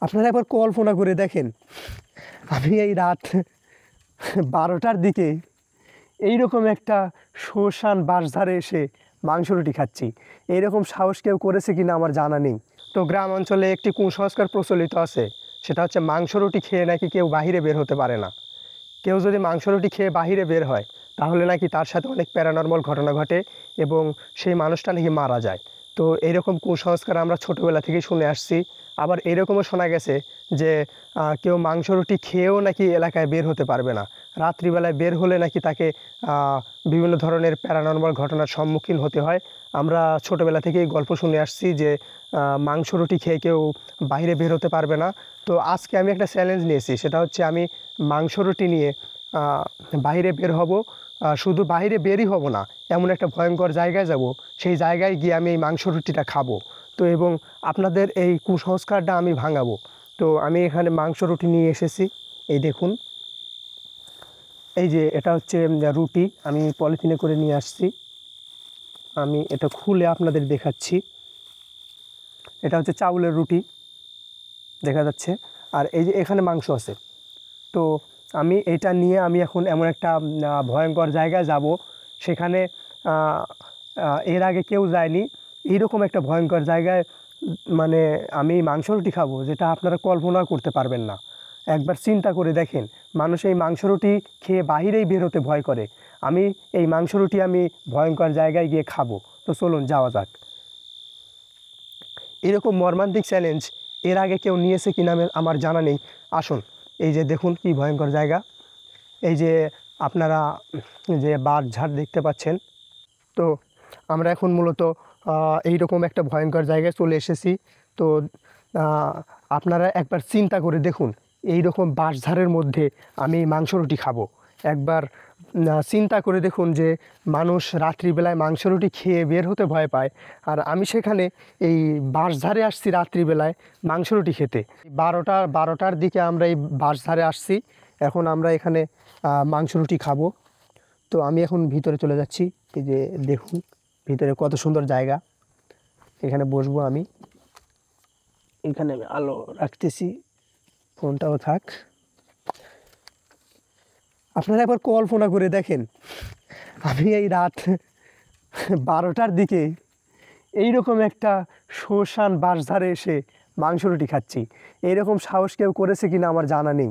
আপনারা একবার কল্পনা করে দেখেন, আমি এই রাত 12টার দিকে এইরকম একটা শ্মশান বাঁশধারে এসে মাংস রুটি খাচ্ছি। এইরকম সাহস কেউ করেছে কিনা আমার জানা নেই। তো গ্রাম অঞ্চলে একটি কুসংস্কার প্রচলিত আছে, সেটা হচ্ছে মাংস রুটি খেয়ে নাকি কেউ বাহিরে বের হতে পারে না। কেউ যদি মাংস রুটি খেয়ে বাহিরে বের হয় তাহলে নাকি তার সাথে অনেক প্যারানর্মাল ঘটনা ঘটে এবং সেই মানুষটা নাকি মারা যায়। তো এরকম কুসংস্কার আমরা ছোটোবেলা থেকেই শুনে আসছি। আবার এরকমও শোনা গেছে যে কেউ মাংস রুটি খেয়েও নাকি এলাকায় বের হতে পারবে না। রাত্রিবেলায় বের হলে নাকি তাকে বিভিন্ন ধরনের প্যারানর্মাল ঘটনার সম্মুখীন হতে হয়। আমরা ছোটোবেলা থেকেই গল্প শুনে আসছি যে মাংস রুটি খেয়ে কেউ বাইরে বের হতে পারবে না। তো আজকে আমি একটা চ্যালেঞ্জ নিয়েছি, সেটা হচ্ছে আমি মাংস রুটি নিয়ে বাইরে বের হব। শুধু বাইরে বেরই হব না, এমন একটা ভয়ঙ্কর জায়গায় যাব, সেই জায়গায় গিয়ে আমি এই মাংস রুটিটা খাবো। তো এবং আপনাদের এই কুসংস্কারটা আমি ভাঙাবো। তো আমি এখানে মাংস রুটি নিয়ে এসেছি। এই দেখুন, এই যে এটা হচ্ছে রুটি, আমি পলিথিনে করে নিয়ে আসছি। আমি এটা খুলে আপনাদের দেখাচ্ছি। এটা হচ্ছে চাউলের রুটি, দেখা যাচ্ছে। আর এই যে এখানে মাংস আছে। তো আমি এটা নিয়ে আমি এখন এমন একটা ভয়ঙ্কর জায়গায় যাব, সেখানে এর আগে কেউ যায়নি। এইরকম একটা ভয়ঙ্কর জায়গায় মানে আমি মাংস রুটি খাবো, যেটা আপনারা কল্পনা করতে পারবেন না। একবার চিন্তা করে দেখেন, মানুষ এই মাংস রুটি খেয়ে বাহিরেই বের হতে ভয় করে, আমি এই মাংস রুটি আমি ভয়ঙ্কর জায়গায় গিয়ে খাবো। তো চলুন যাওয়া যাক। এরকম মর্মান্তিক চ্যালেঞ্জ এর আগে কেউ নিয়েছে কিনা আমার জানা নেই। আসুন, এই যে দেখুন কি ভয়ঙ্কর জায়গা। এই যে আপনারা যে বাঁশঝাড় দেখতে পাচ্ছেন। তো আমরা এখন মূলত এইরকম একটা ভয়ঙ্কর জায়গায় চলে এসেছি। তো আপনারা একবার চিন্তা করে দেখুন, এই রকম বাঁশঝাড়ের মধ্যে আমি মাংস রুটি খাবো। একবার চিন্তা করে দেখুন যে মানুষ রাত্রিবেলায় মাংস রুটি খেয়ে বের হতে ভয় পায়, আর আমি সেখানে এই বাঁশঝাড়ে আসছি রাত্রিবেলায় মাংস রুটি খেতে। 12টার দিকে আমরা এই বাঁশঝাড়ে আসছি। এখন আমরা এখানে মাংস রুটি খাবো। তো আমি এখন ভিতরে চলে যাচ্ছি। এই যে দেখুন ভিতরে কত সুন্দর জায়গা, এখানে বসবো আমি। এখানে আমি আলো রাখতেছি, ফোনটাও থাক। আপনারা একবার কল্পনা করে দেখেন, আমি এই রাত 12টার দিকে এইরকম একটা শ্মশান বাঁশধারে এসে মাংস রুটি খাচ্ছি। এইরকম সাহস কেউ করেছে কিনা আমার জানা নেই।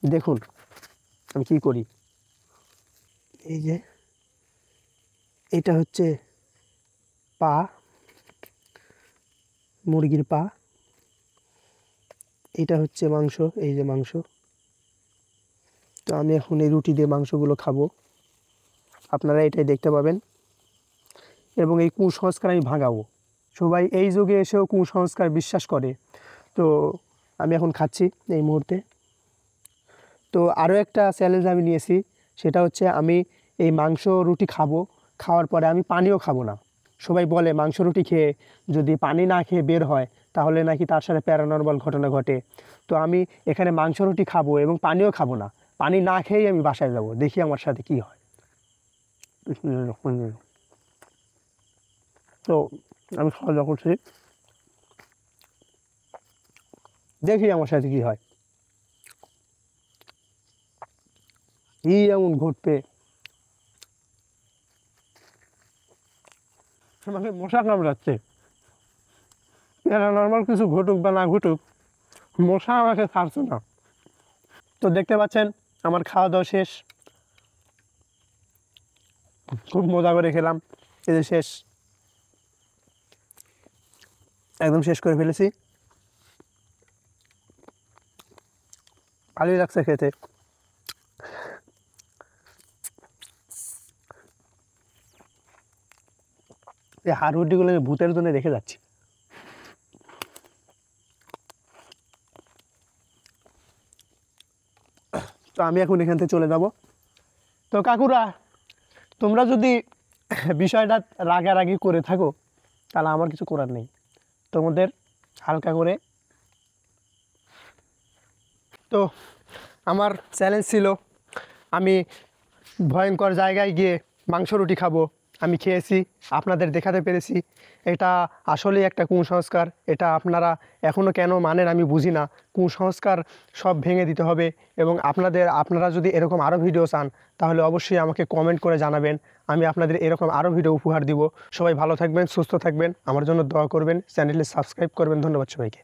দেখুন আমি কী করি। এই যে এটা হচ্ছে পা, মুরগির পা। এটা হচ্ছে মাংস, এই যে মাংস। তো আমি এখন এই রুটি দিয়ে মাংসগুলো খাবো, আপনারা এটাই দেখতে পাবেন। এবং এই কুসংস্কার আমি ভাঙাবো। সবাই এই যুগে এসেও কুসংস্কার বিশ্বাস করে। তো আমি এখন খাচ্ছি এই মুহূর্তে। তো আরও একটা চ্যালেঞ্জ আমি নিয়েছি, সেটা হচ্ছে আমি এই মাংস রুটি খাবো, খাওয়ার পরে আমি পানিও খাবো না। সবাই বলে মাংস রুটি খেয়ে যদি পানি না খেয়ে বের হয় তাহলে নাকি তার সাথে প্যারানর্মাল ঘটনা ঘটে। তো আমি এখানে মাংস রুটি খাবো এবং পানিও খাবো না, পানি না খেয়েই আমি বাসায় যাব, দেখি আমার সাথে কি হয়। তো আমি খাওয়া দাওয়া করছি, দেখি আমার সাথে কি হয়, কি এমন ঘটবে। আমাকে মশা কামড়াচ্ছে। প্যারানর্মাল কিছু ঘটুক বা না ঘটুক, মশা আমাকে ছাড়ছে না। তো দেখতে পাচ্ছেন আমার খাওয়া দাওয়া শেষ, খুব মজা করে খেলাম। এই যে শেষ, একদম শেষ করে ফেলেছি। ভালোই লাগছে খেতে। এই হাড়ুটিগুলো আমি ভূতের জন্য রেখে যাচ্ছি। তো আমি এখন এখান থেকে চলে যাব। তো কাকুরা, তোমরা যদি বিষয়টা রাগারাগি করে থাকো তাহলে আমার কিছু করার নেই। তোমাদের হালকা করে। তো আমার চ্যালেঞ্জ ছিল আমি ভয়ঙ্কর জায়গায় গিয়ে মাংস রুটি খাবো, আমি খেয়েছি, আপনাদের দেখাতে পেরেছি। এটা আসলেই একটা কুসংস্কার। এটা আপনারা এখনও কেন মানেন আমি বুঝি না। কুসংস্কার সব ভেঙে দিতে হবে। এবং আপনারা যদি এরকম আরও ভিডিও চান তাহলে অবশ্যই আমাকে কমেন্ট করে জানাবেন, আমি আপনাদের এরকম আরও ভিডিও উপহার দিব। সবাই ভালো থাকবেন, সুস্থ থাকবেন, আমার জন্য দোয়া করবেন, চ্যানেলটি সাবস্ক্রাইব করবেন। ধন্যবাদ সবাইকে।